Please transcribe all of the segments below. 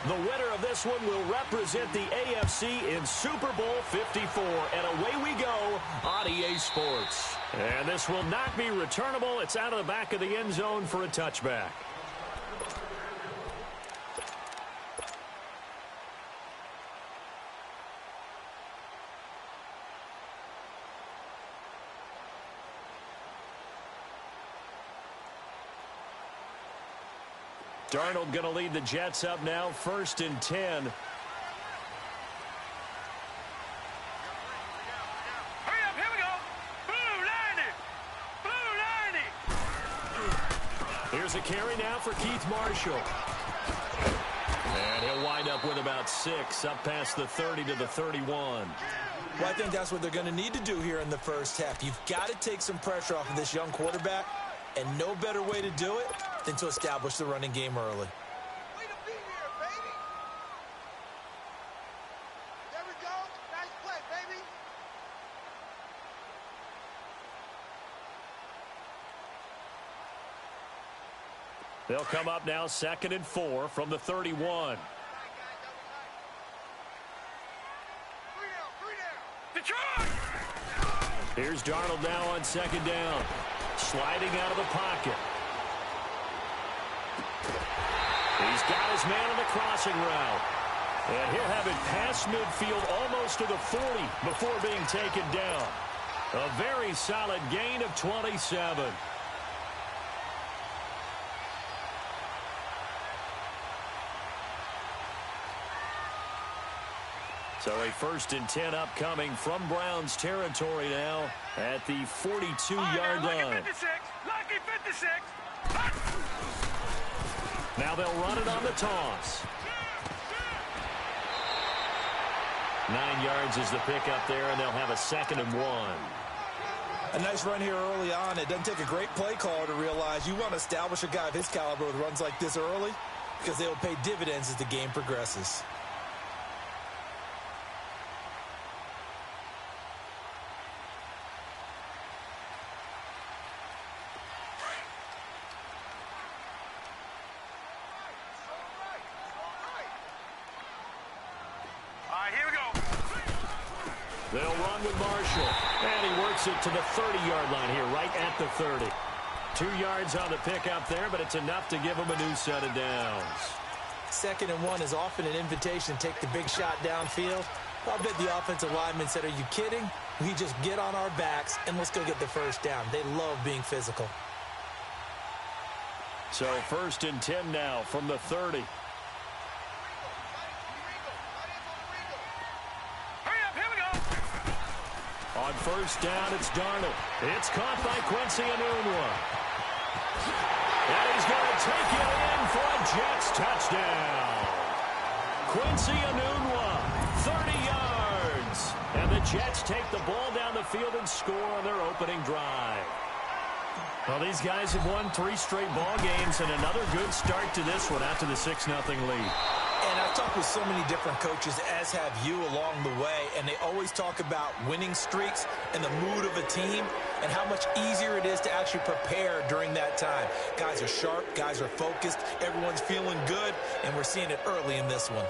The winner of this one will represent the AFC in Super Bowl 54. And away we go on EA Sports. And this will not be returnable. It's out of the back of the end zone for a touchback. Darnold going to lead the Jets up now, 1st and 10. Hurry up, here we go. Blue line it. Here's a carry now for Keith Marshall. And he'll wind up with about 6, up past the 30 to the 31. Well, I think that's what they're going to need to do here in the first half. You've got to take some pressure off of this young quarterback, and no better way to do it than to establish the running game early. Way to be here, baby. There we go. Nice play, baby. They'll come up now 2nd and 4 from the 31. Detroit! Here's Darnold now on 2nd down. Sliding out of the pocket. He's got his man on the crossing route. And he'll have it past midfield almost to the 40 before being taken down. A very solid gain of 27. So a 1st and 10 upcoming from Browns territory now at the 42-yard line. Lucky 56. Lucky 56. Now they'll run it on the toss. 9 yards is the pickup there, and they'll have a 2nd and 1. A nice run here early on. It doesn't take a great play caller to realize you want to establish a guy of his caliber with runs like this early because they will pay dividends as the game progresses. They'll run with Marshall. And he works it to the 30-yard line here, right at the 30. 2 yards on the pickup there, but it's enough to give him a new set of downs. 2nd and 1 is often an invitation to take the big shot downfield. I bet the offensive lineman said, are you kidding? We just get on our backs and let's go get the first down. They love being physical. So 1st and 10 now from the 30. On 1st down, it's Darnold. It's caught by Quincy Enunwa. And he's going to take it in for a Jets touchdown. Quincy Enunwa, 30 yards. And the Jets take the ball down the field and score on their opening drive. Well, these guys have won 3 straight ball games, and another good start to this one after the 6-0 lead. And I've talked with so many different coaches, as have you, along the way, and they always talk about winning streaks and the mood of a team and how much easier it is to actually prepare during that time. Guys are sharp, guys are focused, everyone's feeling good, and we're seeing it early in this one.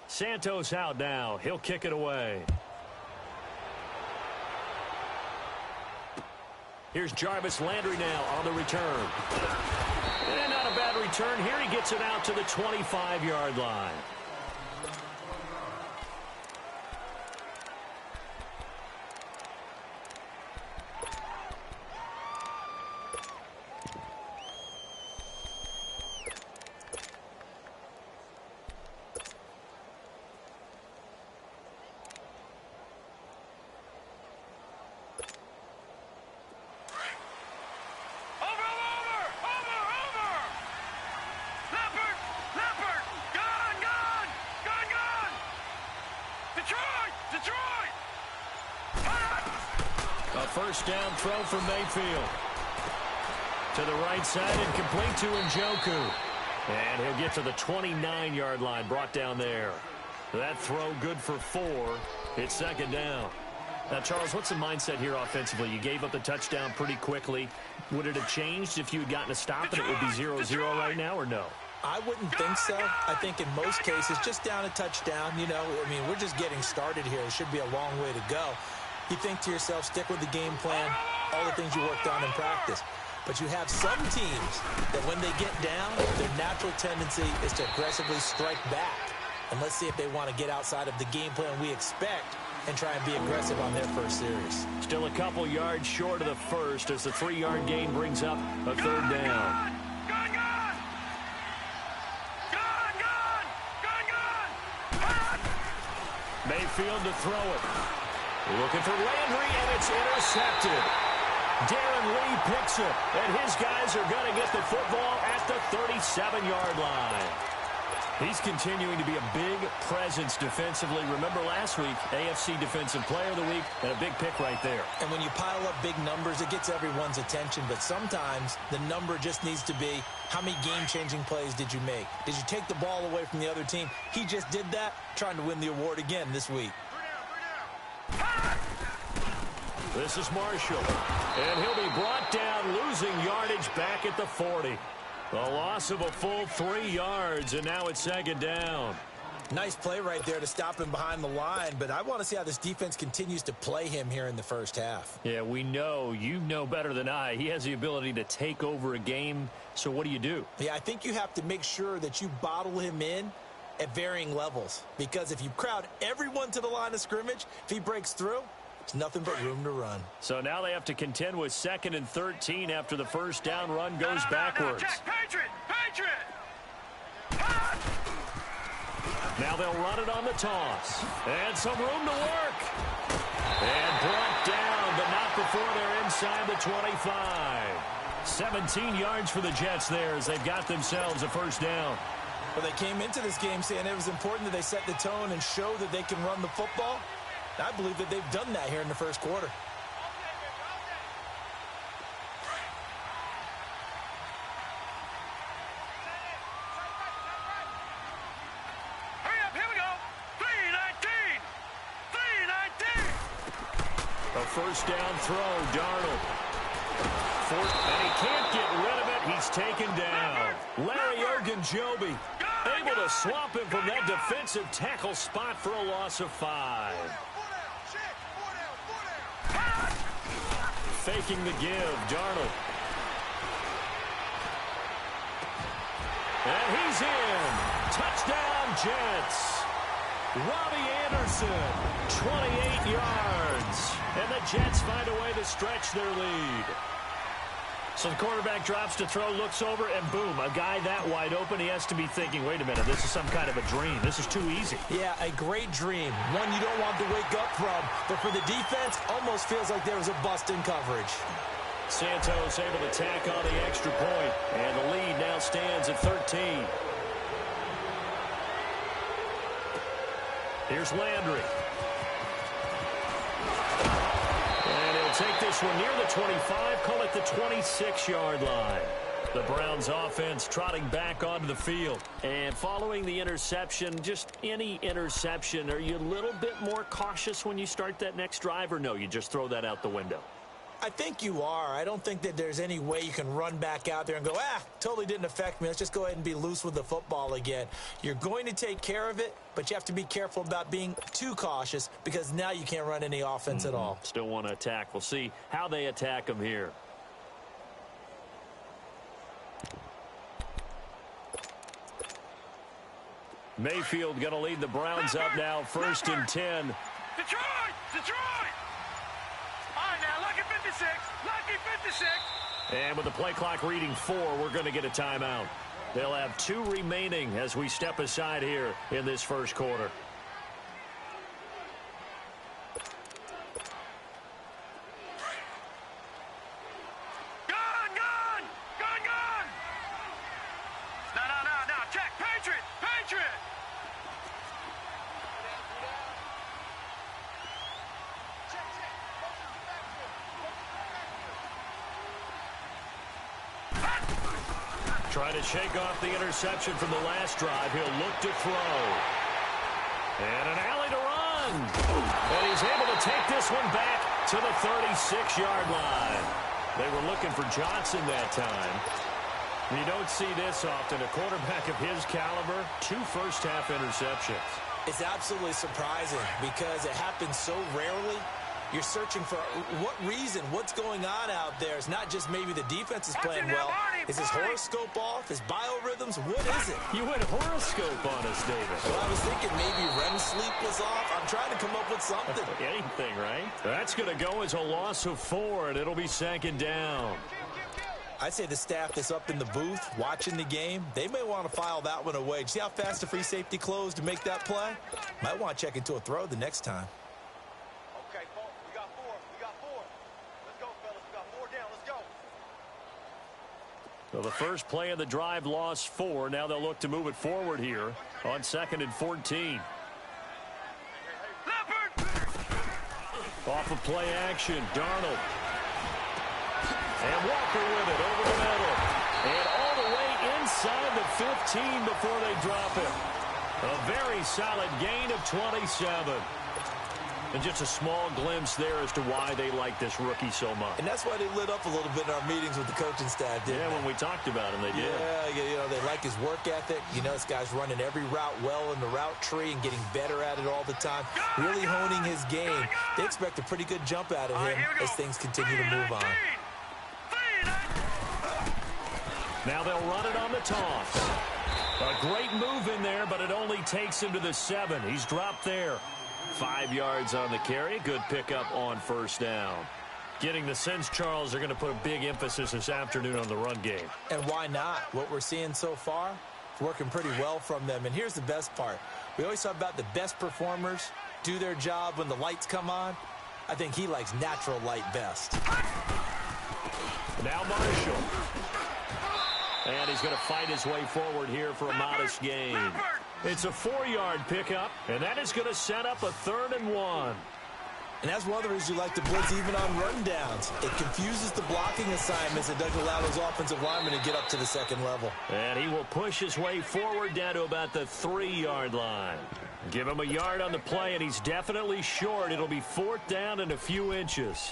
Santos out now. He'll kick it away. Here's Jarvis Landry now on the return. And not a bad return here. He gets it out to the 25-yard line. Detroit! A first down throw for Mayfield. To the right side and complete to Njoku. And he'll get to the 29-yard line, brought down there. That throw good for 4. It's second down. Now, Charles, what's the mindset here offensively? You gave up the touchdown pretty quickly. Would it have changed if you had gotten a stop and it would be 0-0 right now, or no? I wouldn't think so. I think in most cases, just down a touchdown, you know, I mean, we're just getting started here. It should be a long way to go. You think to yourself, stick with the game plan, all the things you worked on in practice. But you have some teams that when they get down, their natural tendency is to aggressively strike back. And let's see if they want to get outside of the game plan we expect and try and be aggressive on their first series. Still a couple yards short of the first as the 3-yard gain brings up a third down. Mayfield to throw it. Looking for Landry, and it's intercepted. Darren Lee picks it, and his guys are going to get the football at the 37-yard line. He's continuing to be a big presence defensively. Remember last week, AFC Defensive Player of the Week, and a big pick right there. And when you pile up big numbers, it gets everyone's attention. But sometimes the number just needs to be, how many game-changing plays did you make? Did you take the ball away from the other team? He just did that, trying to win the award again this week. This is Marshall, and he'll be brought down, losing yardage back at the 40. A loss of a full 3 yards, and now it's second down. Nice play right there to stop him behind the line, but I want to see how this defense continues to play him here in the first half. Yeah, we know. You know better than I. He has the ability to take over a game, so what do? Yeah, I think you have to make sure that you bottle him in at varying levels, because if you crowd everyone to the line of scrimmage, if he breaks through, it's nothing but room to run. So now they have to contend with 2nd and 13 after the first down run goes backwards. Check, Patriot! Now they'll run it on the toss. And some room to work. And brought down, but not before they're inside the 25. 17 yards for the Jets there as they've got themselves a first down. Well, they came into this game saying it was important that they set the tone and show that they can run the football. I believe that they've done that here in the first quarter. Hurry up, here we go. 3-19. A first down throw, Darnold. And he can't get rid of it. He's taken down. Larry Ogunjobi able to swap him from that defensive tackle spot for a loss of 5. Faking the give, Darnold. And he's in. Touchdown, Jets. Robbie Anderson, 28 yards. And the Jets find a way to stretch their lead. So the quarterback drops to throw, looks over, and boom, a guy that wide open, he has to be thinking, wait a minute, this is some kind of a dream. This is too easy. Yeah, a great dream. One you don't want to wake up from. But for the defense, almost feels like there was a bust in coverage. Santos able to tack on the extra point, and the lead now stands at 13. Here's Landry. Take this one near the 25, call it the 26-yard line. The Browns offense trotting back onto the field. And following the interception, just any interception, are you a little bit more cautious when you start that next drive, or no, you just throw that out the window? I think you are. I don't think that there's any way you can run back out there and go, totally didn't affect me. Let's just go ahead and be loose with the football again. You're going to take care of it, but you have to be careful about being too cautious because now you can't run any offense at all. Still want to attack. We'll see how they attack them here. Mayfield going to lead the Browns up now, 1st and 10. Detroit! All right, now, lucky 56. Lucky 56. And with the play clock reading 4, we're going to get a timeout. They'll have 2 remaining as we step aside here in this first quarter. Gone! No. Check, Patriot! Trying to shake off the interception from the last drive. He'll look to throw. And an alley to run. And he's able to take this one back to the 36-yard line. They were looking for Johnson that time. You don't see this often. A quarterback of his caliber, 2 first-half interceptions. It's absolutely surprising because it happens so rarely. You're searching for what reason, what's going on out there. It's not just maybe the defense is playing well. Is his horoscope off? His biorhythms? What is it? You went horoscope on us, David. Well, I was thinking maybe REM sleep was off. I'm trying to come up with something. Anything, right? That's going to go as a loss of 4, and it'll be 2nd down. I'd say the staff that's up in the booth watching the game, they may want to file that one away. See how fast the free safety closed to make that play? Might want to check into a throw the next time. Okay, folks, we got 4. We got 4. Let's go, fellas. We got 4 down. Let's go. So the first play of the drive lost 4. Now they'll look to move it forward here on 2nd and 14. Leopard! Off of play action, Darnold. And Walker with it over the middle. And all the way inside the 15 before they drop it. A very solid gain of 27. And just a small glimpse there as to why they like this rookie so much. And that's why they lit up a little bit in our meetings with the coaching staff, didn't they? When we talked about him, they did. Yeah, you know, they like his work ethic. You know, this guy's running every route well in the route tree and getting better at it all the time. Really honing his game. They expect a pretty good jump out of him as things continue to move on. Now they'll run it on the toss. A great move in there, but it only takes him to the 7. He's dropped there. 5 yards on the carry. Good pickup on first down. Getting the sense, Charles, they're going to put a big emphasis this afternoon on the run game. And why not? What we're seeing so far is working pretty well from them. And here's the best part. We always talk about the best performers do their job when the lights come on. I think he likes natural light best. Now Marshall. And he's going to fight his way forward here for a modest gain. It's a 4-yard pickup, and that is going to set up a 3rd and 1. And that's one of the reasons you like to blitz even on rundowns. It confuses the blocking assignments. It doesn't allow those offensive linemen to get up to the 2nd level. And he will push his way forward down to about the 3-yard line. Give him a yard on the play, and he's definitely short. It'll be 4th down and a few inches.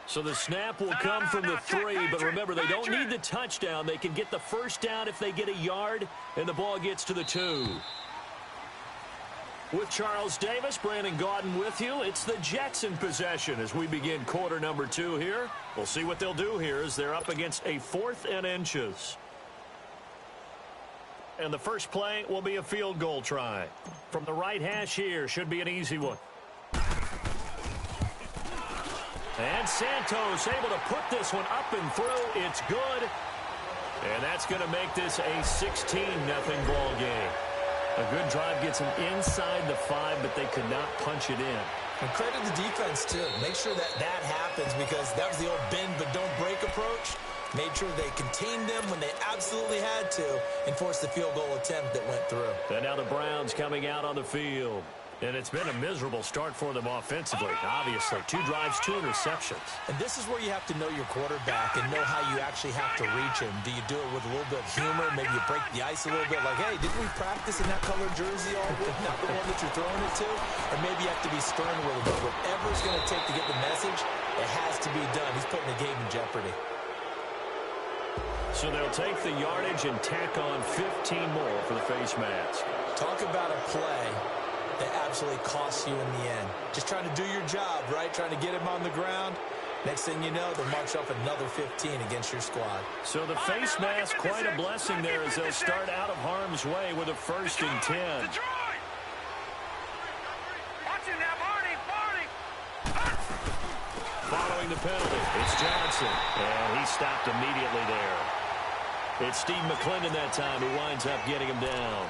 So the snap will come from the 3, but remember, they don't need the touchdown. They can get the first down if they get a yard, and the ball gets to the 2. With Charles Davis, Brandon Gaudin with you. It's the Jets in possession as we begin quarter number 2 here. We'll see what they'll do here as they're up against a 4th and inches. And the first play will be a field goal try. From the right hash here, should be an easy one. And Santos able to put this one up and through. It's good. And that's going to make this a 16-0 ball game. A good drive gets them inside the 5, but they could not punch it in. And credit the defense, too. Make sure that happens because that was the old bend but don't break approach. Made sure they contained them when they absolutely had to and forced the field goal attempt that went through. And now the Browns coming out on the field. And it's been a miserable start for them offensively, obviously. 2 drives, 2 interceptions. And this is where you have to know your quarterback and know how you actually have to reach him. Do you do it with a little bit of humor? Maybe you break the ice a little bit like, hey, didn't we practice in that colored jersey all week? Not the one that you're throwing it to? Or maybe you have to be stern with him. But whatever it's going to take to get the message, it has to be done. He's putting the game in jeopardy. So they'll take the yardage and tack on 15 more for the face mask. Talk about a play that absolutely costs you in the end. Just trying to do your job, right? Trying to get him on the ground. Next thing you know, they'll march up another 15 against your squad. So the face mask, quite a blessing there as they'll start out of harm's way with a 1st and 10. Following the penalty, it's Johnson. And he stopped immediately there. It's Steve McClendon that time who winds up getting him down.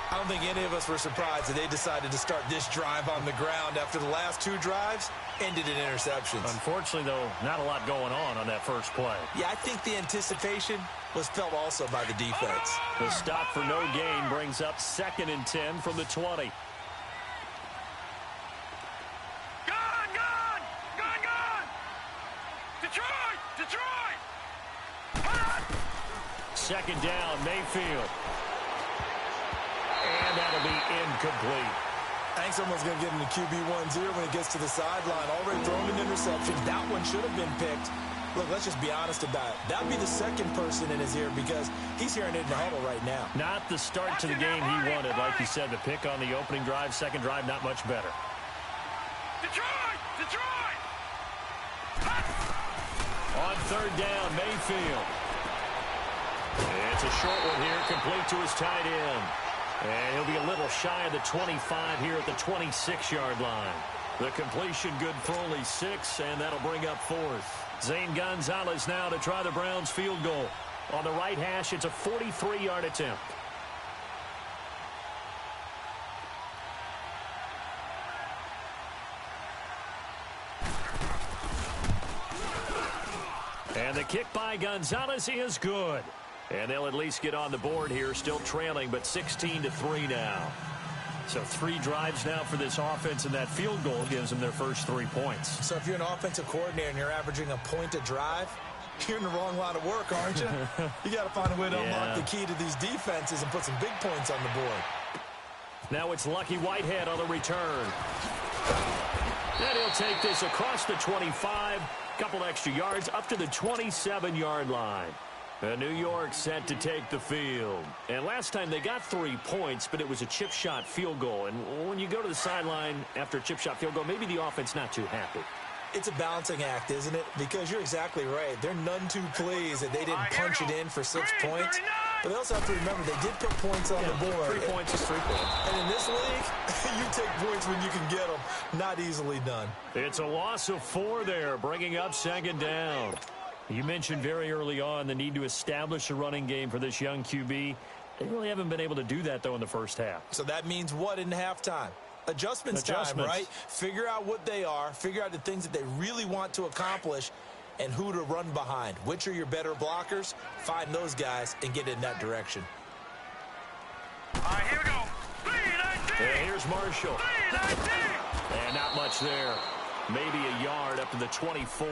I don't think any of us were surprised that they decided to start this drive on the ground after the last 2 drives ended in interceptions. Unfortunately, though, not a lot going on that first play. Yeah, I think the anticipation was felt also by the defense. The stop for no gain brings up 2nd and 10 from the 20. Detroit! 2nd down, Mayfield. And that'll be incomplete. Thanks, someone's going to get into QB 1-0 when he gets to the sideline. Already thrown an interception. That one should have been picked. Look, let's just be honest about it. That would be the 2nd person in his ear because he's hearing it in the huddle right now. Not the start to the game he wanted. Like you said, the pick on the opening drive, 2nd drive, not much better. Detroit! On 3rd down, Mayfield. It's a short one here, complete to his tight end. And he'll be a little shy of the 25 here at the 26-yard line. The completion good for only 6, and that'll bring up 4th. Zane Gonzalez now to try the Browns field goal. On the right hash, it's a 43-yard attempt. And the kick by Gonzalez is good. And they'll at least get on the board here, still trailing, but 16-3 now. So 3 drives now for this offense, and that field goal gives them their first 3 points. So if you're an offensive coordinator and you're averaging a point a drive, you're in the wrong line of work, aren't you? You got to find a way to unlock the key to these defenses and put some big points on the board. Now it's Lucky Whitehead on the return. And he'll take this across the 25, couple extra yards up to the 27-yard line. And New York set to take the field. And last time they got 3 points, but it was a chip shot field goal. And when you go to the sideline after a chip shot field goal, maybe the offense not too happy. It's a balancing act, isn't it? Because you're exactly right. They're none too pleased that they didn't punch it in for 6 points. But they also have to remember they did put points on the board. 3 points is 3 points. And in this league, you take points when you can get them. Not easily done. It's a loss of 4 there, bringing up 2nd down. You mentioned very early on the need to establish a running game for this young QB. They really haven't been able to do that, though, in the first half. So that means what in halftime? Adjustments time, right? Figure out what they are. Figure out the things that they really want to accomplish and who to run behind. Which are your better blockers? Find those guys and get in that direction. All right, here we go. 3-19. And here's Marshall. 3-19. And not much there. Maybe a yard up to the 24.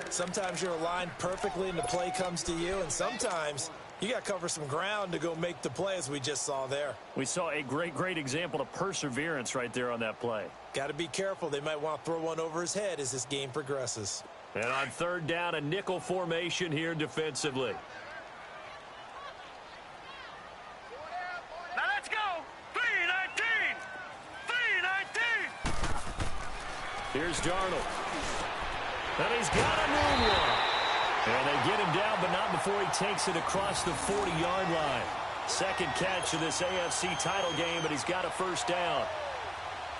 Sometimes you're aligned perfectly and the play comes to you, and sometimes you got to cover some ground to go make the play, as we just saw there. We saw a great example of perseverance right there on that play. Got to be careful. They might want to throw one over his head as this game progresses. And on 3rd down, a nickel formation here defensively. Now let's go. 3-19. 3-19. Here's Darnold. And he's got a moonwalk. And they get him down, but not before he takes it across the 40-yard line. 2nd catch of this AFC title game, but he's got a 1st down.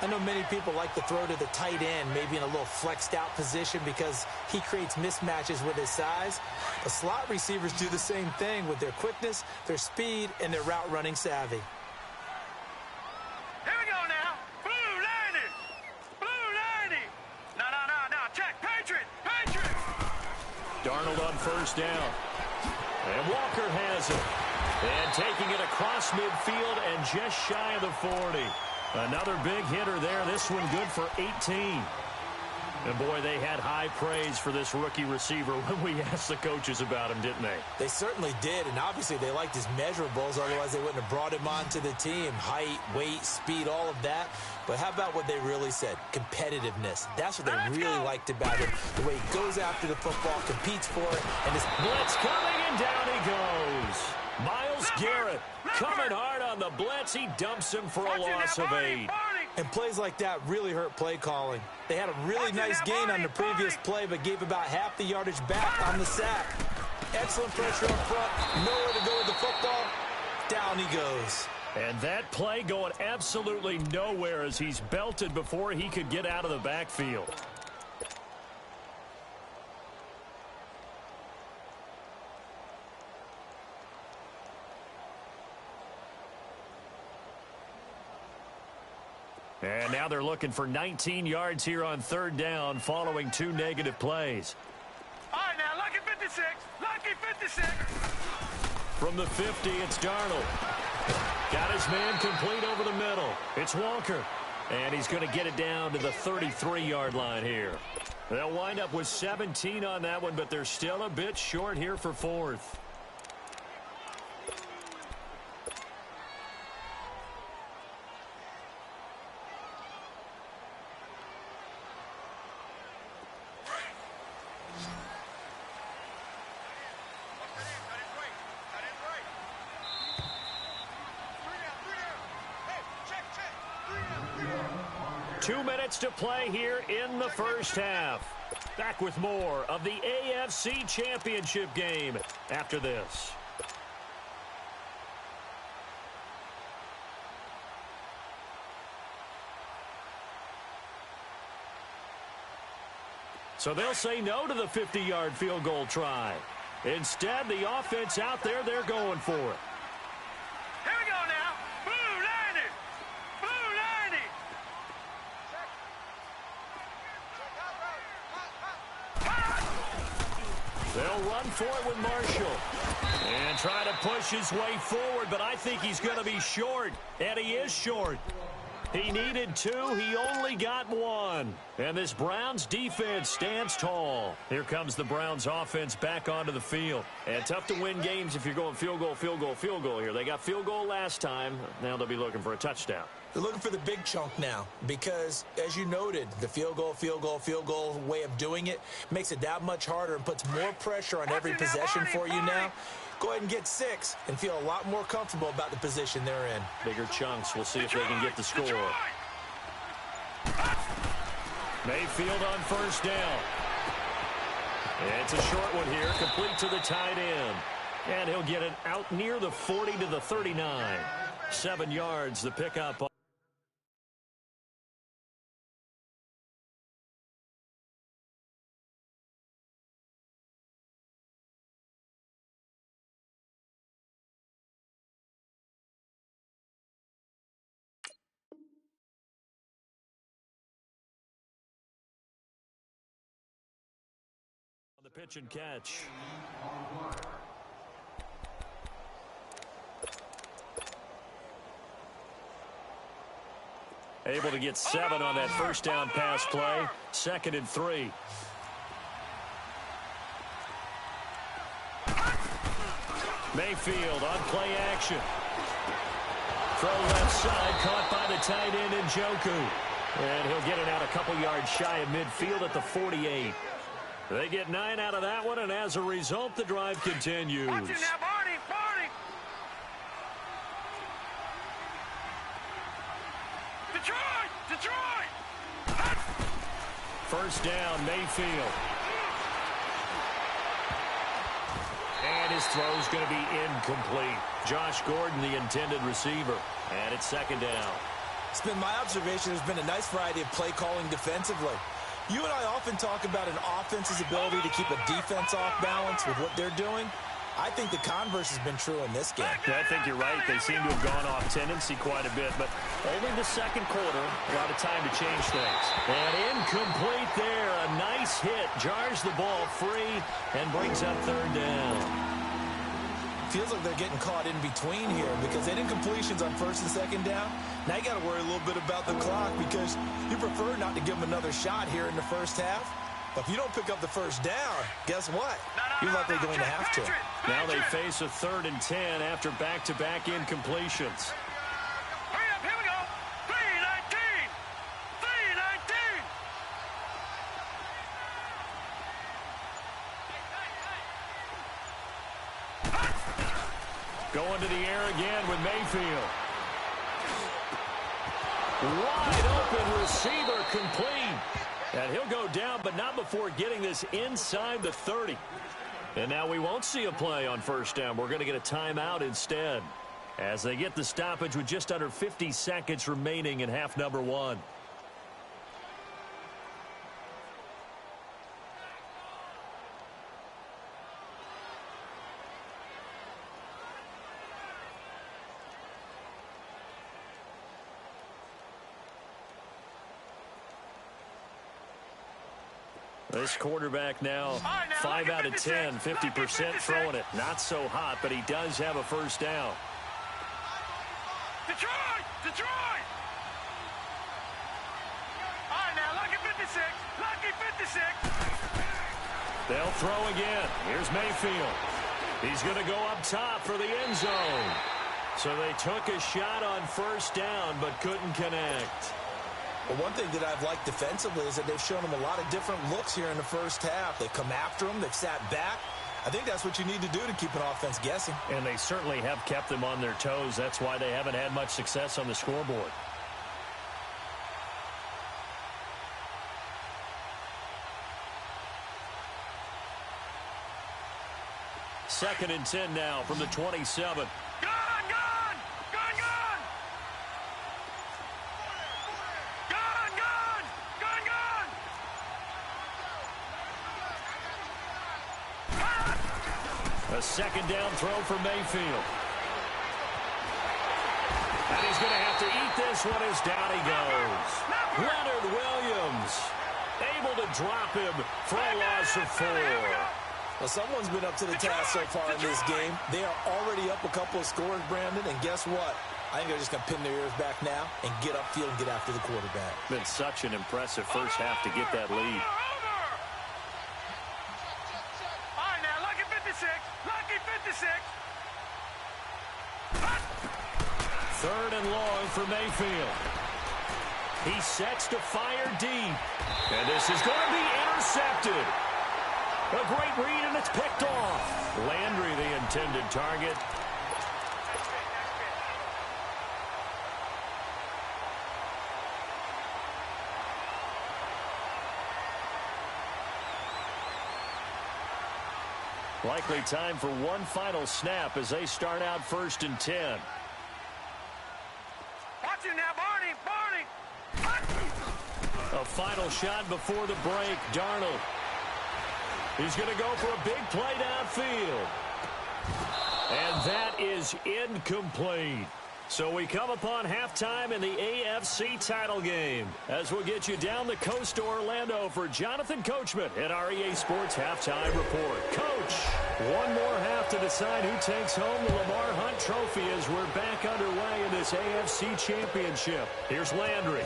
I know many people like to throw to the tight end, maybe in a little flexed out position because he creates mismatches with his size. The slot receivers do the same thing with their quickness, their speed, and their route running savvy. Here we go now. Blue 90. Blue 90. No. Check. Patriot. Darnold on 1st down. And Walker has it. And taking it across midfield and just shy of the 40. Another big hitter there. This one good for 18. And, boy, they had high praise for this rookie receiver when we asked the coaches about him, didn't they? They certainly did, and obviously they liked his measurables. Otherwise, they wouldn't have brought him onto the team. Height, weight, speed, all of that. But how about what they really said? Competitiveness. That's what they really liked about him. The way he goes after the football, competes for it, and his blitz coming, and down he goes. Myles Garrett coming hard on the blitz. He dumps him for a loss of 8. And plays like that really hurt play calling. They had a really nice gain on the previous play, but gave about half the yardage back on the sack. Excellent pressure up front. Nowhere to go with the football. Down he goes. And that play going absolutely nowhere as he's belted before he could get out of the backfield. And now they're looking for 19 yards here on third down following 2 negative plays. All right, now, lucky 56. Lucky 56. From the 50, it's Darnold. Got his man complete over the middle. It's Walker. And he's going to get it down to the 33-yard line here. They'll wind up with 17 on that one, but they're still a bit short here for fourth. To play here in the first half. Back with more of the AFC Championship game after this. So they'll say no to the 50-yard field goal try. Instead, the offense out there, they're going for it. They'll run for it with Marshall. And try to push his way forward, but I think he's going to be short. And he is short. He needed 2. He only got 1. And this Browns defense stands tall. Here comes the Browns offense back onto the field. And tough to win games if you're going field goal, field goal, field goal here. They got field goal last time. Now they'll be looking for a touchdown. They're looking for the big chunk now because, as you noted, the field goal way of doing it makes it that much harder and puts more pressure on every possession for you now. Go ahead and get 6 and feel a lot more comfortable about the position they're in. Bigger chunks. We'll see if they can get the score. Mayfield on first down. It's a short one here, complete to the tight end. And he'll get it out near the 40 to the 39. 7 yards, the pickup. The pitch and catch. Able to get 7 on that first down pass play. 2nd and 3. Mayfield on play action. Throw left side, caught by the tight end Njoku. And he'll get it out a couple yards shy of midfield at the 48. They get 9 out of that one, and as a result, the drive continues. Watch it now, Barney, Barney. Detroit, Detroit. First down, Mayfield. And his throw's going to be incomplete. Josh Gordon, the intended receiver. And it's 2nd down. It's been my observation there's been a nice variety of play calling defensively. You and I often talk about an offense's ability to keep a defense off balance with what they're doing. I think the converse has been true in this game. Yeah, I think you're right. They seem to have gone off tendency quite a bit, but only the 2nd quarter, a lot of time to change things. And incomplete there. A nice hit. Jars the ball free and brings up 3rd down. Feels like they're getting caught in between here because they did incompletions on 1st and 2nd down. Now you got to worry a little bit about the clock because you prefer not to give them another shot here in the first half. But if you don't pick up the first down, guess what? You're likely going to have to. Now they face a 3rd and 10 after back-to-back incompletions. Hurry up, here we go. 3-19. 3-19. Going to the air again with Mayfield. Wide open receiver complete. And he'll go down, but not before getting this inside the 30. And now we won't see a play on 1st down. We're going to get a timeout instead as they get the stoppage with just under 50 seconds remaining in half number 1. This quarterback now 5 out of 10, 50% throwing it. Not so hot, but he does have a first down. Detroit! Detroit! All right, now, lucky 56. Lucky 56. They'll throw again. Here's Mayfield. He's going to go up top for the end zone. So they took a shot on first down, but couldn't connect. Well, one thing that I've liked defensively is that they've shown them a lot of different looks here in the first half. They've come after them. They've sat back. I think that's what you need to do to keep an offense guessing. And they certainly have kept them on their toes. That's why they haven't had much success on the scoreboard. Second and 10 now from the 27. A second down throw for Mayfield. And he's going to have to eat this one as down he goes. Leonard Williams able to drop him for a loss of 4. Well, someone's been up to the task so far in this game. They are already up a couple of scores, Brandon, and guess what? I think they're just going to pin their ears back now and get upfield and get after the quarterback. Been such an impressive first half to get that lead. Third and long for Mayfield. He sets to fire deep. And this is going to be intercepted. A great read, and it's picked off. Landry, the intended target. Likely time for one final snap as they start out first and 10. Watch it now, Barney! A final shot before the break. Darnold. He's going to go for a big play downfield. And that is incomplete. So we come upon halftime in the AFC title game, as we'll get you down the coast to Orlando for Jonathan Coachman at our EA Sports Halftime Report. Coach, one more half to decide who takes home the Lamar Hunt Trophy as we're back underway in this AFC Championship. Here's Landry.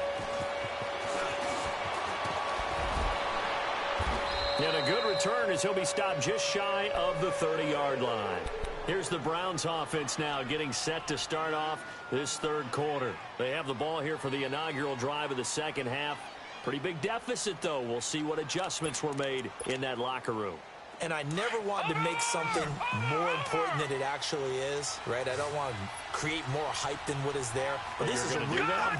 And a good return as he'll be stopped just shy of the 30-yard line. Here's the Browns offense now getting set to start off this third quarter. They have the ball here for the inaugural drive of the second half. Pretty big deficit, though. We'll see what adjustments were made in that locker room. And I never wanted to make something more important than it actually is, right? I don't want to create more hype than what is there. But this is I'm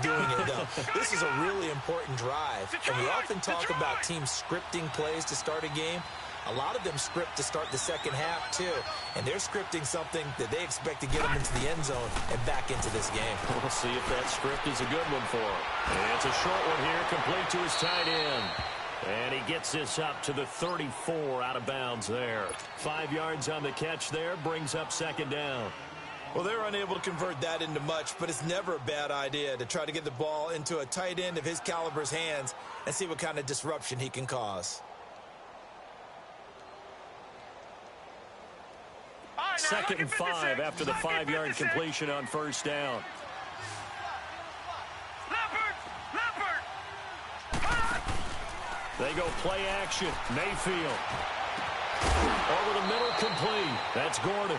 doing it, though. This is a really important drive. And we often talk about teams scripting plays to start a game. A lot of them script to start the second half, too. And they're scripting something that they expect to get them into the end zone and back into this game. We'll see if that script is a good one for him. And it's a short one here, complete to his tight end. And he gets this up to the 34 out of bounds there. 5 yards on the catch there, brings up second down. Well, they're unable to convert that into much, but it's never a bad idea to try to get the ball into a tight end of his caliber's hands and see what kind of disruption he can cause. Second and 5 after the 5-yard completion on first down. They go play action. Mayfield. Over the middle, complete. That's Gordon.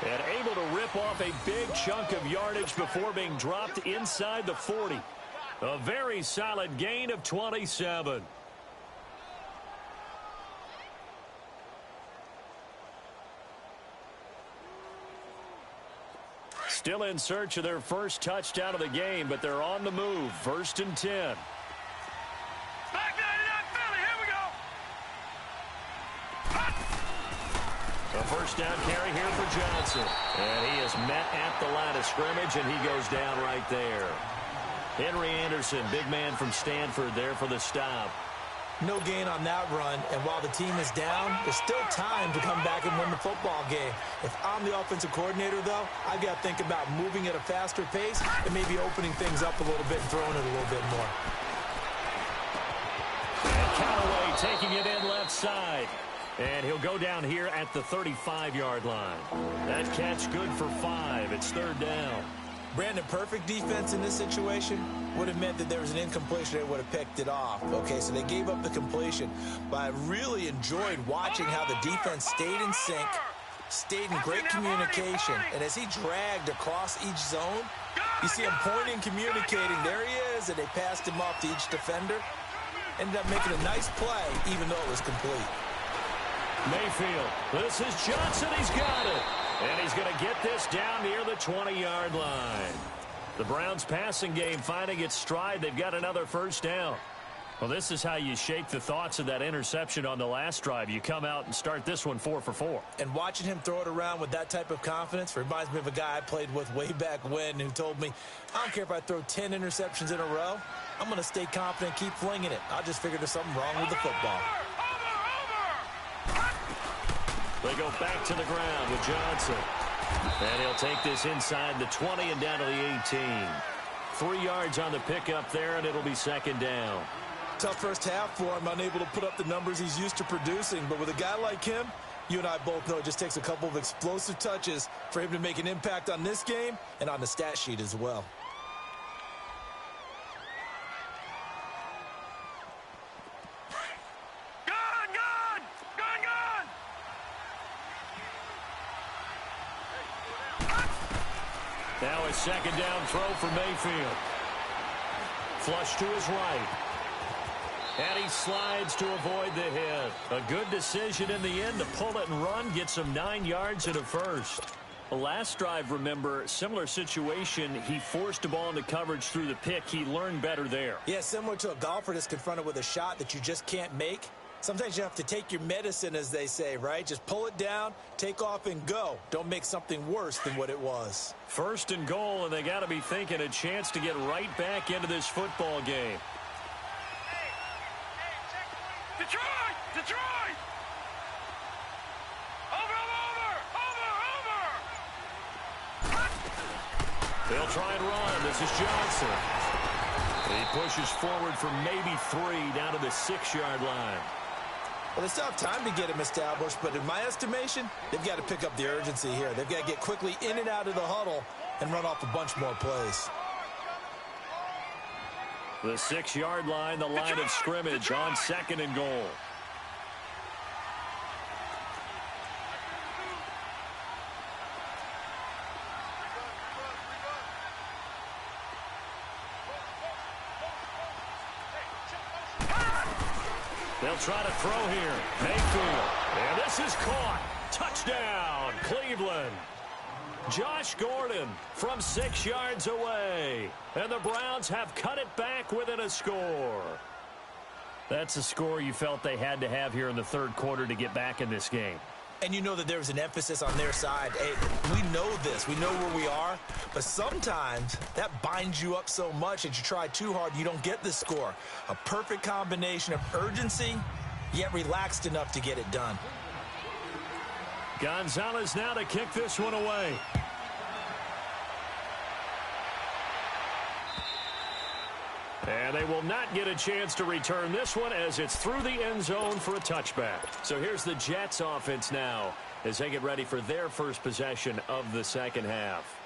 And able to rip off a big chunk of yardage before being dropped inside the 40. A very solid gain of 27. Still in search of their first touchdown of the game, but they're on the move. First and 10. A first down carry here for Johnson. And he is met at the line of scrimmage, and he goes down right there. Henry Anderson, big man from Stanford, there for the stop. No gain on that run, and while the team is down, there's still time to come back and win the football game. If I'm the offensive coordinator, though, I've got to think about moving at a faster pace and maybe opening things up a little bit and throwing it a little bit more. And Callaway taking it in left side. And he'll go down here at the 35-yard line. That catch good for 5. It's third down. Brandon, perfect defense in this situation would have meant that there was an incompletion. They would have picked it off. Okay, so they gave up the completion. But I really enjoyed watching how the defense stayed in sync, stayed in great communication. And as he dragged across each zone, you see him pointing, communicating. There he is, and they passed him off to each defender. Ended up making a nice play, even though it was complete. Mayfield, this is Johnson. He's got it. And he's going to get this down near the 20-yard line. The Browns passing game finding its stride. They've got another first down. Well, this is how you shake the thoughts of that interception on the last drive. You come out and start this one 4 for 4. And watching him throw it around with that type of confidence reminds me of a guy I played with way back when who told me, I don't care if I throw 10 interceptions in a row. I'm going to stay confident, keep flinging it. I just figured there's something wrong with the football. They go back to the ground with Johnson. And he'll take this inside the 20 and down to the 18. 3 yards on the pickup there, and it'll be second down. Tough first half for him, unable to put up the numbers he's used to producing. But with a guy like him, you and I both know it just takes a couple of explosive touches for him to make an impact on this game and on the stat sheet as well. Now a second down throw for Mayfield. Flush to his right. And he slides to avoid the hit. A good decision in the end to pull it and run. Get some 9 yards and a first. The last drive, remember, similar situation. He forced the ball into coverage through the pick. He learned better there. Yeah, similar to a golfer that's confronted with a shot that you just can't make. Sometimes you have to take your medicine, as they say, right? Just pull it down, take off, and go. Don't make something worse than what it was. First and goal, and they got to be thinking a chance to get right back into this football game. Detroit! Detroit! Over! They'll try and run. This is Johnson. He pushes forward for maybe 3 down to the 6-yard line. Well, they still have time to get him established, but in my estimation, they've got to pick up the urgency here. They've got to get quickly in and out of the huddle and run off a bunch more plays. The 6-yard line, the line of scrimmage on second and goal. They'll try to throw here. Mayfield. And this is caught. Touchdown, Cleveland. Josh Gordon from 6 yards away. And the Browns have cut it back within a score. That's a score you felt they had to have here in the third quarter to get back in this game. And you know that there was an emphasis on their side. Hey, we know this. We know where we are. But sometimes that binds you up so much that you try too hard, you don't get the score. A perfect combination of urgency, yet relaxed enough to get it done. Gonzalez now to kick this one away. And they will not get a chance to return this one as it's through the end zone for a touchback. So here's the Jets offense now as they get ready for their first possession of the second half.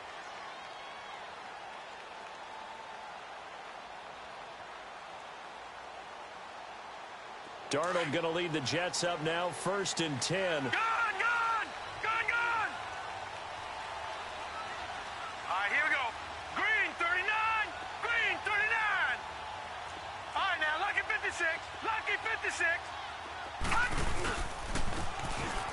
Darnold going to lead the Jets up now, 1st and 10. Gone! All right, here we go. Green 39. Green 39. All right, now, lucky 56. Lucky 56.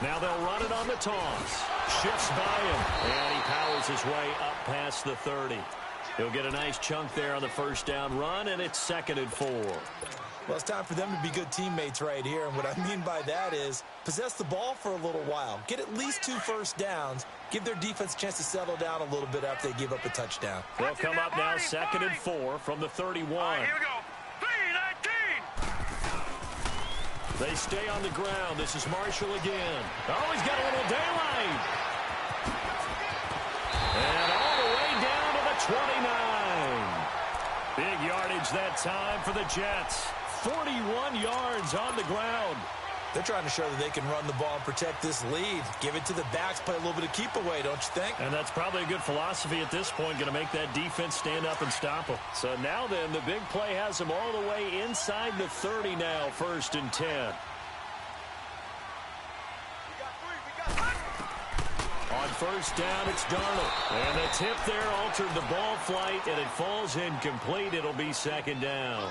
Now they'll run it on the toss. Shifts by him. And he powers his way up past the 30. He'll get a nice chunk there on the first down run, and it's 2nd and 4. Well, it's time for them to be good teammates right here. And what I mean by that is possess the ball for a little while. Get at least 2 first downs. Give their defense a chance to settle down a little bit after they give up a touchdown. They'll come up now 2nd and 4 from the 31. All right, here we go. 3-19. They stay on the ground. This is Marshall again. Oh, he's got a little daylight. And all the way down to the 29. Big yardage that time for the Jets. 41 yards on the ground. They're trying to show that they can run the ball and protect this lead. Give it to the backs, play a little bit of keep away, don't you think? And that's probably a good philosophy at this point, going to make that defense stand up and stop them. So now then, the big play has them all the way inside the 30 now, 1st and 10. On 1st down, it's Darnold. And the tip there altered the ball flight, and it falls incomplete. It'll be 2nd down.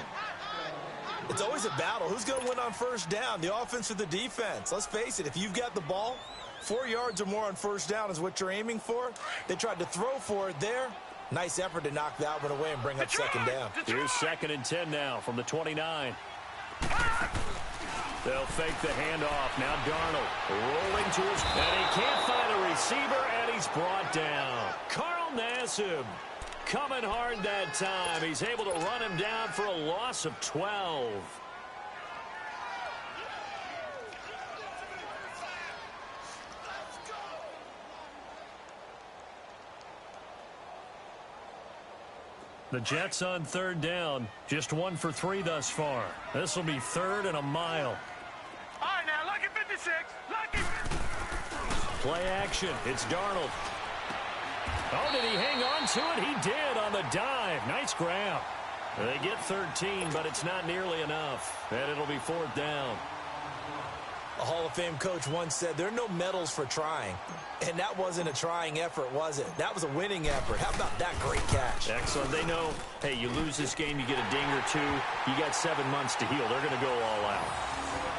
It's always a battle. Who's going to win on 1st down, the offense or the defense? Let's face it, if you've got the ball, 4 yards or more on 1st down is what you're aiming for. They tried to throw for it there. Nice effort to knock that one away and bring up 2nd down. Here's 2nd and 10 now from the 29. They'll fake the handoff. Now Darnold rolling to his... And he can't find a receiver, and he's brought down. Carl Nassib coming hard that time. He's able to run him down for a loss of 12. The Jets on 3rd down. Just 1 for 3 thus far. This will be 3rd and a mile. All right, now, lucky 56. Lucky. Play action. It's Darnold. Oh, did he hang on to it? He did on the dive. Nice grab. They get 13, but it's not nearly enough. And it'll be 4th down. A Hall of Fame coach once said there are no medals for trying. And that wasn't a trying effort, was it? That was a winning effort. How about that great catch? Excellent. They know, hey, you lose this game, you get a ding or two. You got 7 months to heal. They're going to go all out.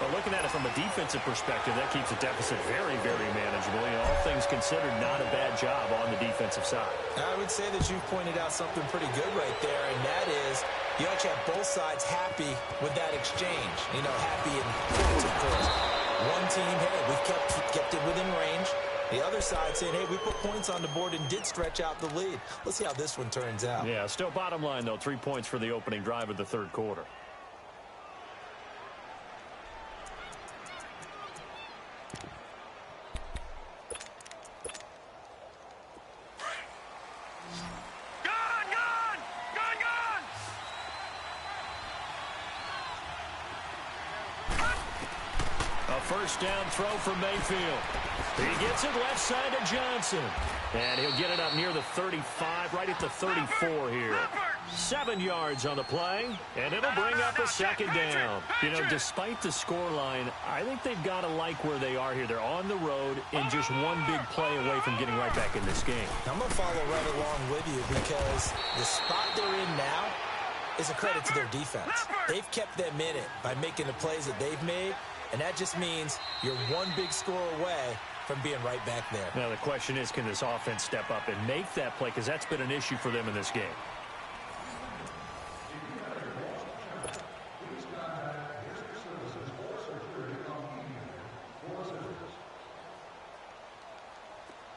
Well, looking at it from a defensive perspective, that keeps the deficit very, very manageable. You know, all things considered, not a bad job on the defensive side. I would say that you've pointed out something pretty good right there, and that is you actually have both sides happy with that exchange. You know, happy in points, of course. One team, hey, we've kept it within range. The other side saying, hey, we put points on the board and did stretch out the lead. Let's see how this one turns out. Yeah, still bottom line, though, 3 points for the opening drive of the 3rd quarter. First down throw for Mayfield. He gets it left side to Johnson. And he'll get it up near the 35, right at the 34 here. 7 yards on the play, and it'll bring up a 2nd down. You know, despite the scoreline, I think they've got to like where they are here. They're on the road and just one big play away from getting right back in this game. I'm going to follow right along with you because the spot they're in now is a credit to their defense. They've kept them in it by making the plays that they've made. And that just means you're one big score away from being right back there. Now, the question is, can this offense step up and make that play? Because that's been an issue for them in this game.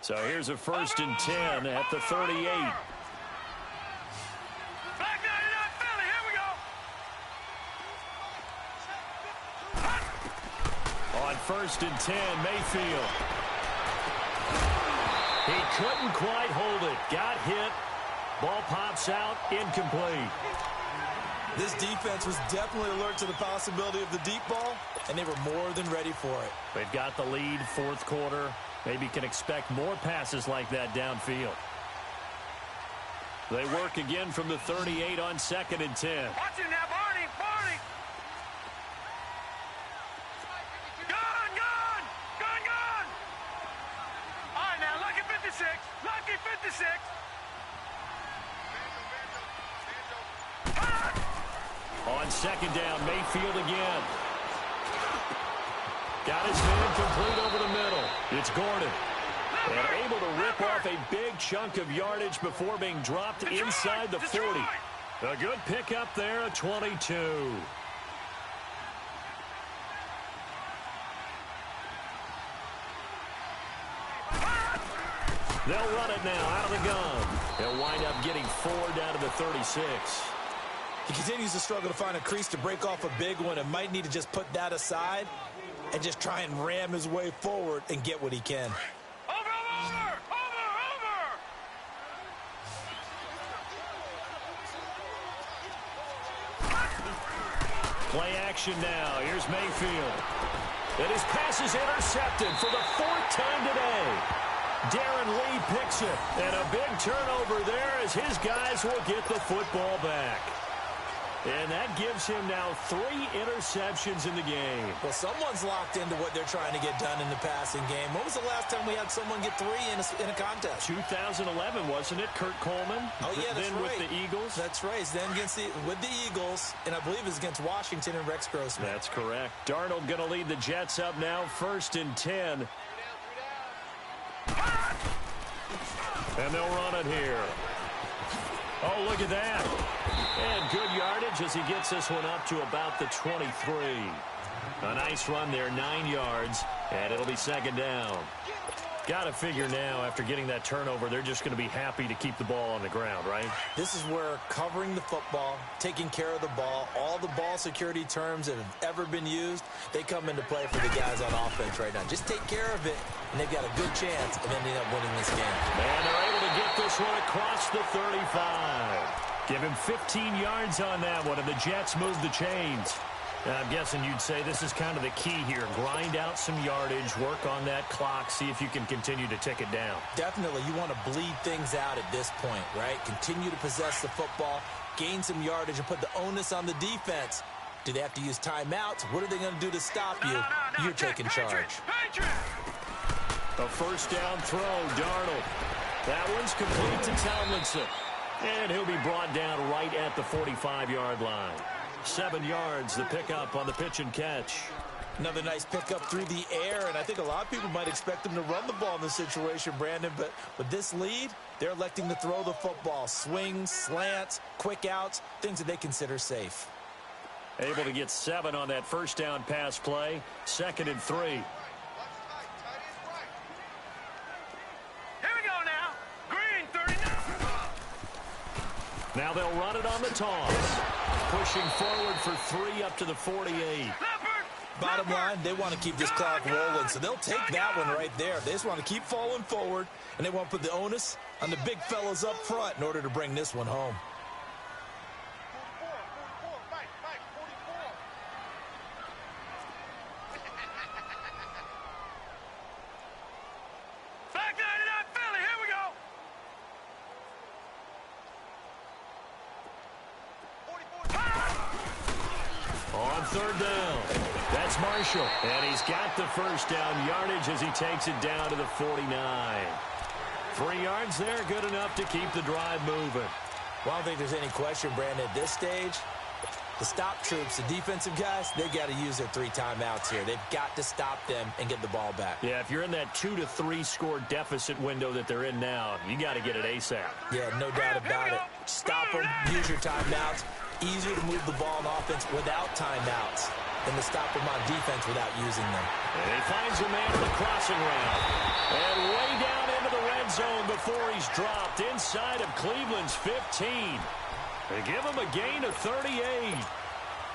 So here's a 1st and 10 at the 38. On 1st and 10, Mayfield. He couldn't quite hold it. Got hit. Ball pops out. Incomplete. This defense was definitely alert to the possibility of the deep ball, and they were more than ready for it. They've got the lead, 4th quarter. Maybe can expect more passes like that downfield. They work again from the 38 on 2nd and 10. Watch it now, Barney! Barney! Gun! All right, now, lucky 56. Lucky 56. On 2nd down, Mayfield again. Got his man complete over the middle. It's Gordon. And able to rip off a big chunk of yardage before being dropped inside the 40. A good pickup there, a 22. They'll run it now out of the gun. They'll wind up getting 4 down to the 36. He continues to struggle to find a crease to break off a big one and might need to just put that aside and just try and ram his way forward and get what he can. Over! Play action now. Here's Mayfield. And his pass is intercepted for the 4th time today. Darren Lee picks it. And a big turnover there as his guys will get the football back. And that gives him now 3 interceptions in the game. Well, someone's locked into what they're trying to get done in the passing game. When was the last time we had someone get 3 in a contest? 2011, wasn't it? Kurt Coleman? Oh, yeah, that's then right. with the Eagles? That's right. Then with the Eagles, and I believe it's against Washington and Rex Grossman. That's correct. Darnold going to lead the Jets up now, 1st and 10. And they'll run it here. Oh, look at that. And good yardage as he gets this one up to about the 23. A nice run there, 9 yards, and it'll be 2nd down. Got to figure now, after getting that turnover, they're just going to be happy to keep the ball on the ground, right? This is where covering the football, taking care of the ball, all the ball security terms that have ever been used, they come into play for the guys on offense right now. Just take care of it, and they've got a good chance of ending up winning this game. And they're able to get this one across the 35. Give him 15 yards on that one, and the Jets move the chains. I'm guessing you'd say this is kind of the key here. Grind out some yardage, work on that clock, see if you can continue to tick it down. Definitely. You want to bleed things out at this point, right? Continue to possess the football, gain some yardage, and put the onus on the defense. Do they have to use timeouts? What are they going to do to stop you? You're taking charge. A 1st down throw, Darnold. That one's complete to Tomlinson. And he'll be brought down right at the 45-yard line. 7 yards, the pickup on the pitch and catch. Another nice pickup through the air, and I think a lot of people might expect them to run the ball in this situation, Brandon, but with this lead, they're electing to throw the football. Swings, slants, quick outs, things that they consider safe. Able to get 7 on that 1st down pass play. 2nd and 3. Here we go now. Green 39. Now they'll run it on the toss. Pushing forward for 3 up to the 48. Bottom line, they want to keep this clock rolling, so they'll take that one right there. They just want to keep falling forward, and they want to put the onus on the big fellas up front in order to bring this one home. On 3rd down, that's Marshall. And he's got the 1st down yardage as he takes it down to the 49. 3 yards there, good enough to keep the drive moving. Well, I don't think there's any question, Brandon, at this stage, the stop troops, the defensive guys, they got to use their 3 timeouts here. They've got to stop them and get the ball back. Yeah, if you're in that 2 to 3 score deficit window that they're in now, you got to get it ASAP. Yeah, no doubt about it. Stop them, use your timeouts. Easier to move the ball on offense without timeouts than to stop them on defense without using them. And he finds a man in the crossing route. And way down into the red zone before he's dropped inside of Cleveland's 15. They give him a gain of 38.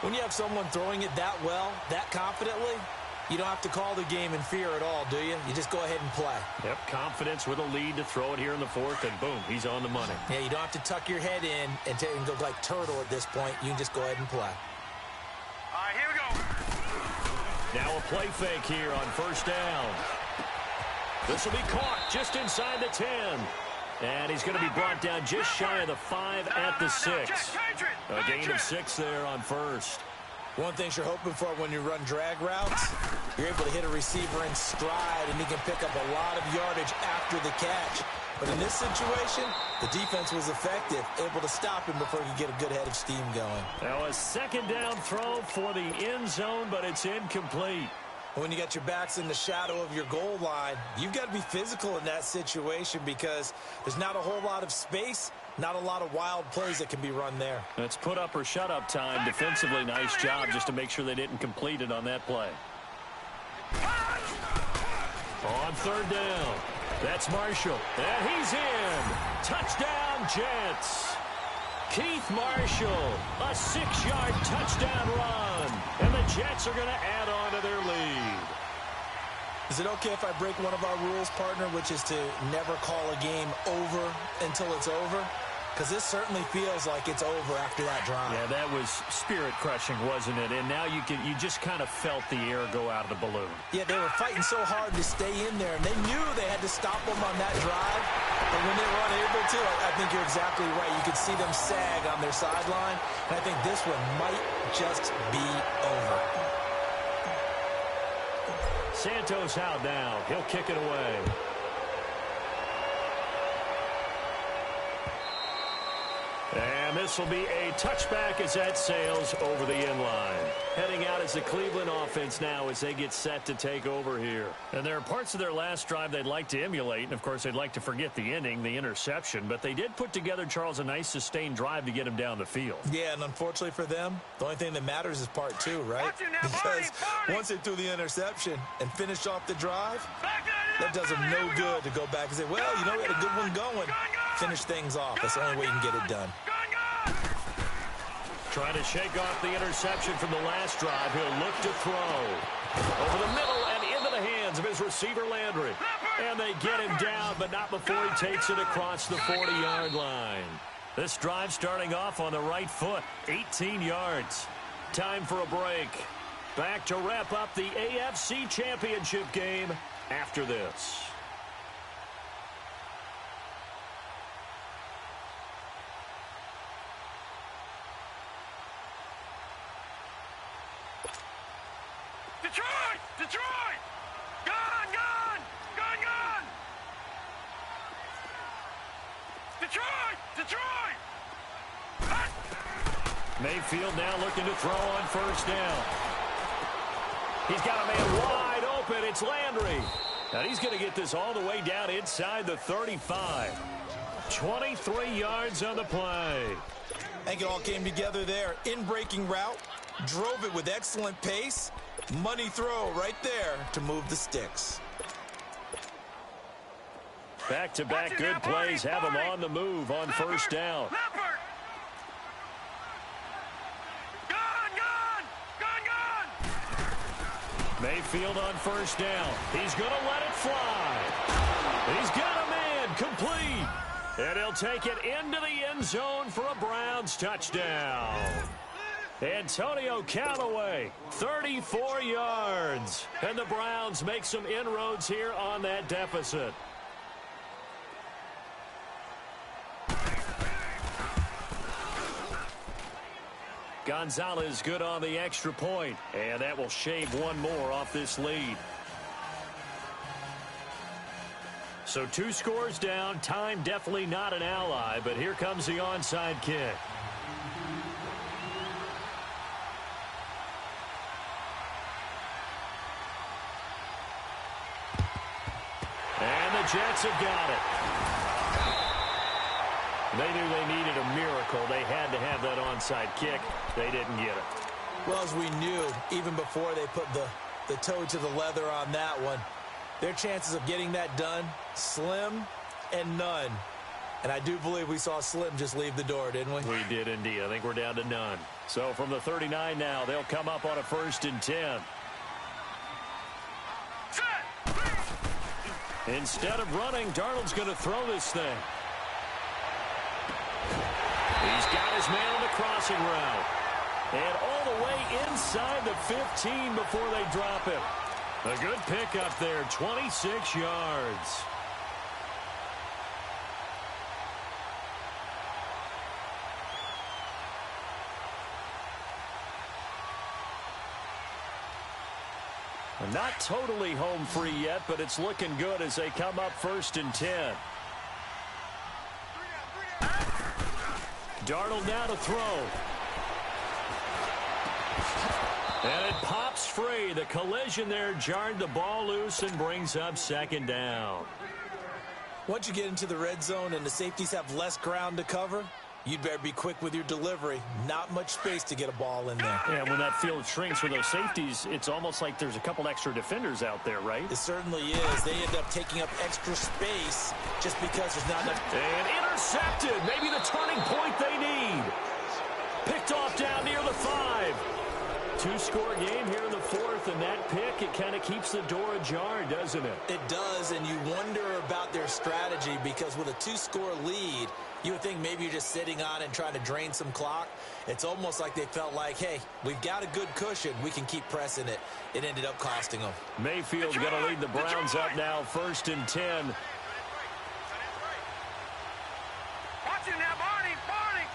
When you have someone throwing it that well, that confidently, you don't have to call the game in fear at all, do you? You just go ahead and play. Yep, confidence with a lead to throw it here in the 4th, and boom, he's on the money. Yeah, you don't have to tuck your head in and go like turtle at this point. You can just go ahead and play. All right, here we go. Now a play fake here on 1st down. This will be caught just inside the 10. And he's going to be brought down just shy of the 5 at the 6. A gain of 6 there on 1st. One thing you're hoping for when you run drag routes, you're able to hit a receiver in stride, and he can pick up a lot of yardage after the catch. But in this situation, the defense was effective, able to stop him before he could get a good head of steam going. Now a 2nd down throw for the end zone, but it's incomplete. When you got your backs in the shadow of your goal line, you've got to be physical in that situation because there's not a whole lot of space, not a lot of wild plays that can be run there. It's put up or shut up time. Defensively, nice job just to make sure they didn't complete it on that play. On 3rd down, that's Marshall. And he's in. Touchdown, Jets. Keith Marshall, a 6-yard touchdown run. And the Jets are going to add on to their lead. Is it okay if I break one of our rules, partner, which is to never call a game over until it's over? because this certainly feels like it's over after that drive. Yeah, that was spirit-crushing, wasn't it? And now you just kind of felt the air go out of the balloon. Yeah, they were fighting so hard to stay in there, and they knew they had to stop them on that drive. But when they were unable to, I think you're exactly right. You could see them sag on their sideline, and I think this one might just be over. Santos out now. He'll kick it away. And this will be a touchback as that sails over the end line. Heading out is the Cleveland offense now as they get set to take over here. And there are parts of their last drive they'd like to emulate. And, of course, they'd like to forget the inning, the interception. But they did put together, Charles, a nice sustained drive to get him down the field. Yeah, and unfortunately for them, the only thing that matters is part two, right? Because once they threw the interception and finished off the drive, that does them no good to go back and say, well, you know, we had a good one going. Finish things off. That's the only way you can get it done. Trying to shake off the interception from the last drive. He'll look to throw. Over the middle and into the hands of his receiver, Landry. And they get him down, but not before he takes it across the 40-yard line. This drive starting off on the right foot. 18 yards. Time for a break. Back to wrap up the AFC Championship game after this. Detroit! Detroit! Gone! Gone! Gone! Gone! Detroit! Detroit! Hot! Mayfield now looking to throw on first down. He's got a man wide open. It's Landry. And he's going to get this all the way down inside the 35. 23 yards on the play. I think it all came together there. In-breaking route. Drove it with excellent pace. Money throw right there to move the sticks. Back-to-back good plays have him on the move on first down. Mayfield on first down. He's going to let it fly. He's got a man complete. And he'll take it into the end zone for a Browns touchdown. Antonio Callaway, 34 yards. And the Browns make some inroads here on that deficit. Gonzalez good on the extra point. And that will shave one more off this lead. So 2 scores down. Time definitely not an ally. But here comes the onside kick. And the Jets have got it. They knew they needed a miracle. They had to have that onside kick. They didn't get it. Well, as we knew, even before they put the toe to the leather on that one, their chances of getting that done, slim and none. And I do believe we saw Slim just leave the door, didn't we? We did indeed. I think we're down to none. So from the 39 now, they'll come up on a 1st and 10. Instead of running, Darnold's going to throw this thing. He's got his man on the crossing route. And all the way inside the 15 before they drop him. A good pickup there, 26 yards. Not totally home free yet, but it's looking good as they come up 1st and 10. Darnold now to throw. And it pops free. The collision there jarred the ball loose and brings up 2nd down. Once you get into the red zone and the safeties have less ground to cover, you'd better be quick with your delivery. Not much space to get a ball in there. Yeah, when that field shrinks with those safeties, it's almost like there's a couple extra defenders out there, right? It certainly is. They end up taking up extra space just because there's not enough. And intercepted. Maybe the turning point they need. Picked off down near the 5. Two-score game here in the fourth, and that pick, it kind of keeps the door ajar, doesn't it? It does, and you wonder about their strategy because with a two-score lead, you would think maybe you're just sitting on it and trying to drain some clock. It's almost like they felt like, hey, we've got a good cushion. We can keep pressing it. It ended up costing them. Mayfield's going to lead the Browns up now, 1st and 10. Watch it now, Barney. Barney.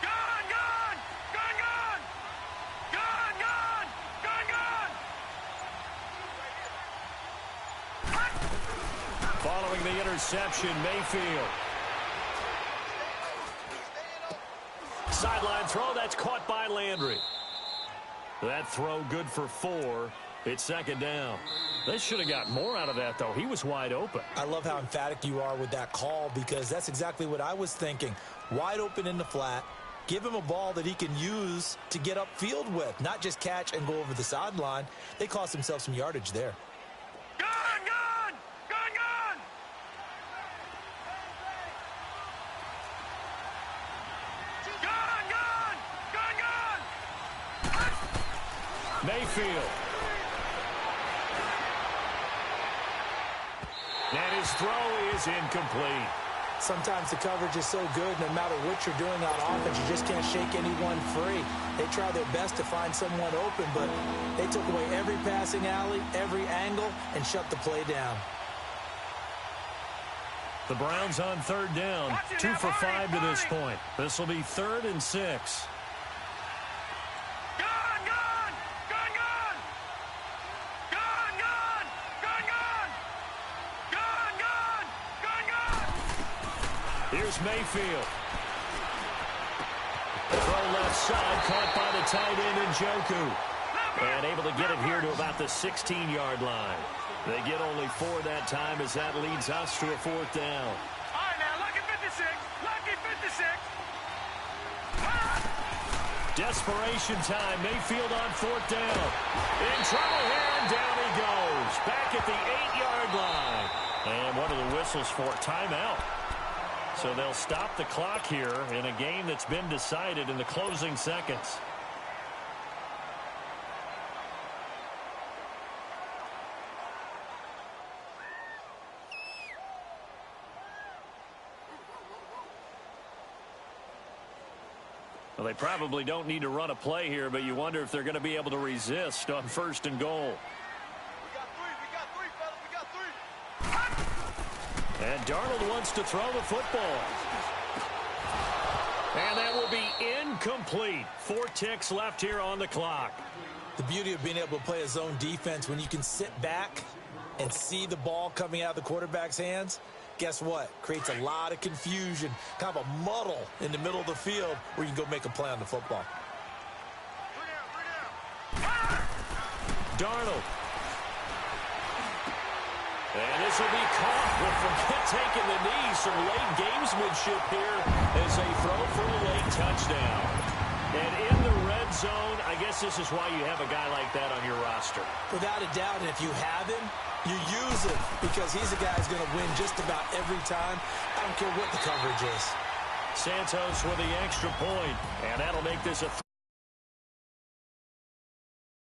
Gun, gun. Gun, gun. Gun, gun. Gun, gun. Following the interception, Mayfield. Sideline throw, that's caught by Landry. That throw good for 4. It's 2nd down. They should have got more out of that, though. He was wide open. I love how emphatic you are with that call because that's exactly what I was thinking. Wide open in the flat. Give him a ball that he can use to get upfield with, not just catch and go over the sideline. They cost themselves some yardage there. Gun, gun. Gun, gun. Gun, gun. Gun, gun. Mayfield. And his throw is incomplete. Sometimes the coverage is so good, no matter what you're doing on offense, you just can't shake anyone free. They try their best to find someone open, but they took away every passing alley, every angle, and shut the play down. The Browns on 3rd down, 2 for 5 to this point. This will be 3rd and 6. Here's Mayfield. Throw left side, caught by the tight end Njoku. And able to get it here to about the 16-yard line. They get only 4 that time as that leads us to a 4th down. All right, now, lucky 56. Lucky 56. Desperation time. Mayfield on 4th down. In trouble here, and down he goes. Back at the 8-yard line. And one of the whistles for timeout. So they'll stop the clock here in a game that's been decided in the closing seconds. Well, they probably don't need to run a play here, but you wonder if they're going to be able to resist on 1st and goal. And Darnold wants to throw the football. And that will be incomplete. 4 ticks left here on the clock. The beauty of being able to play a zone defense, when you can sit back and see the ball coming out of the quarterback's hands, guess what? Creates a lot of confusion, kind of a muddle in the middle of the field where you can go make a play on the football. Darnold. And this will be caught. We'll forget taking the knee. Some late gamesmanship here as they throw for a late touchdown. And in the red zone, I guess this is why you have a guy like that on your roster. Without a doubt, and if you have him, you use him because he's a guy who's going to win just about every time. I don't care what the coverage is. Santos with the extra point, and that'll make this a